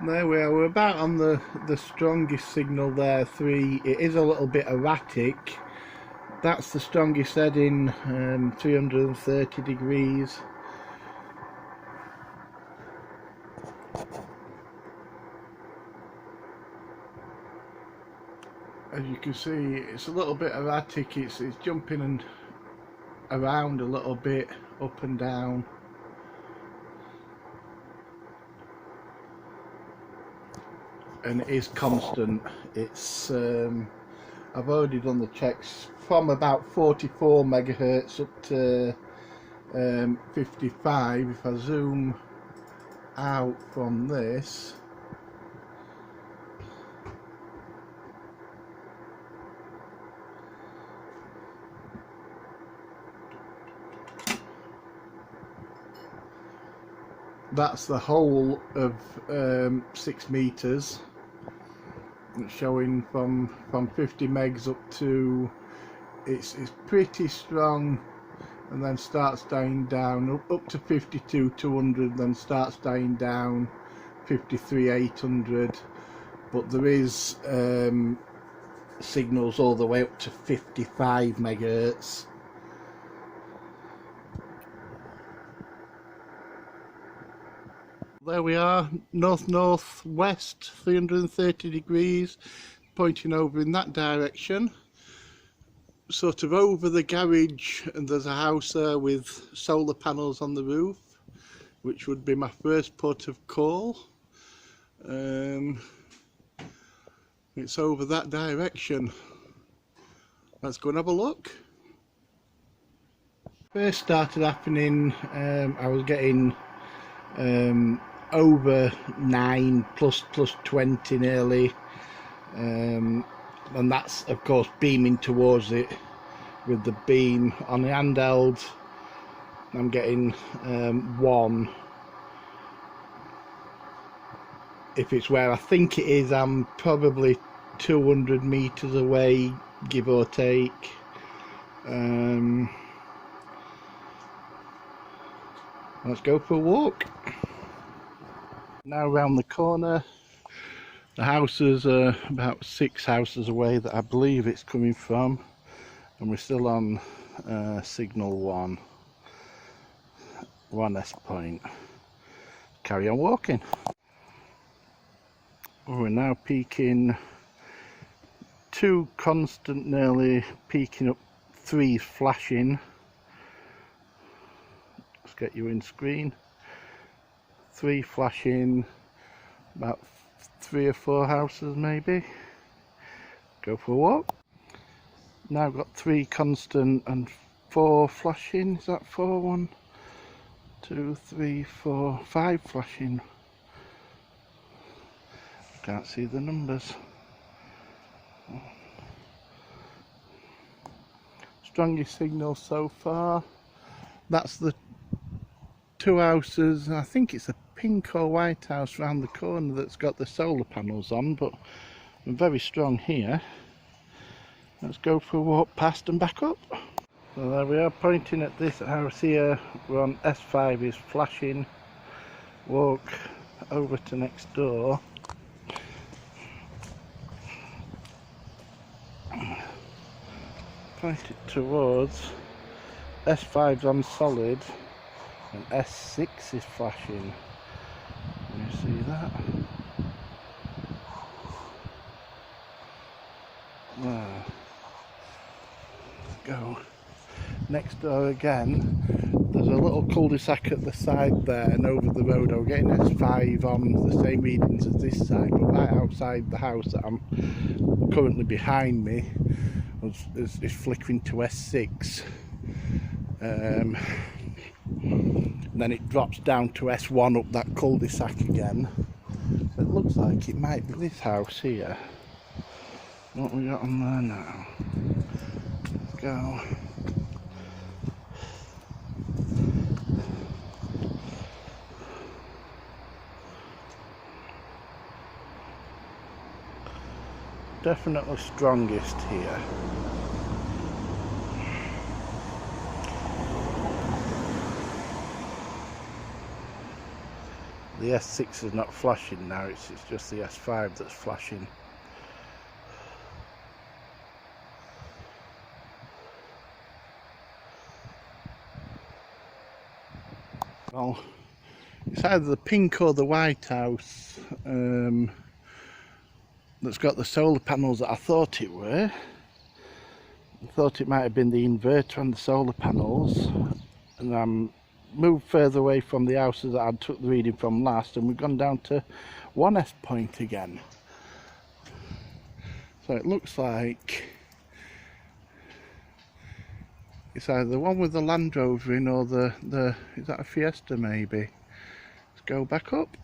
There we are, we're about on the strongest signal there, 3. It is a little bit erratic. That's the strongest heading, 330 degrees. As you can see, it's a little bit erratic, it's jumping and around a little bit, up and down. And it is constant. It's I've already done the checks from about 44 megahertz up to 55. If I zoom out from this, that's the whole of 6 meters. It's showing from 50 megs up to it's pretty strong, and then starts dying down up to 52 200, then starts dying down 53 800, but there is signals all the way up to 55 megahertz. There we are, north-northwest, 330 degrees, pointing over in that direction. Sort of over the garage, and there's a house there with solar panels on the roof, which would be my first port of call. It's over that direction. Let's go and have a look. First started happening, I was getting over 9 plus 20 nearly, and that's of course beaming towards it with the beam. On the handheld I'm getting 1. If it's where I think it is, I'm probably 200 meters away, give or take. Let's go for a walk. Now round the corner, the houses are about 6 houses away that I believe it's coming from, and we're still on signal 1S point. Carry on walking. We're now peaking 2 constant, nearly peaking up, 3 flashing. Let's get you in screen. 3 flashing, about 3 or 4 houses maybe. Go for a walk. Now I've got 3 constant and 4 flashing. Is that 4? 1, 2, 3, 4, 5 flashing. Can't see the numbers. Strongest signal so far. That's the 2 houses. I think it's a pink or white house round the corner that's got the solar panels on, but I'm very strong here. Let's go for a walk past and back up. So there we are, pointing at this house here. We're on S5 is flashing. Walk over to next door. Point it towards S5's on solid, and S6 is flashing. Can you see that? There. Go. Next door again, there's a little cul-de-sac at the side there, and over the road I'm getting S5 on the same readings as this side, but right outside the house that I'm currently behind me is flickering to S6. Then it drops down to S1 up that cul-de-sac again. So it looks like it might be this house here. What we got on there now? Let's go. Definitely strongest here. The S6 is not flashing now, it's just the S5 that's flashing. Well, it's either the pink or the white house that's got the solar panels that I thought it were. I thought it might have been the inverter and the solar panels, and I'm moved further away from the houses that I took the reading from last, and we've gone down to 1S point again. So it looks like it's either the one with the Land Rover in or the is that a Fiesta maybe? Let's go back up.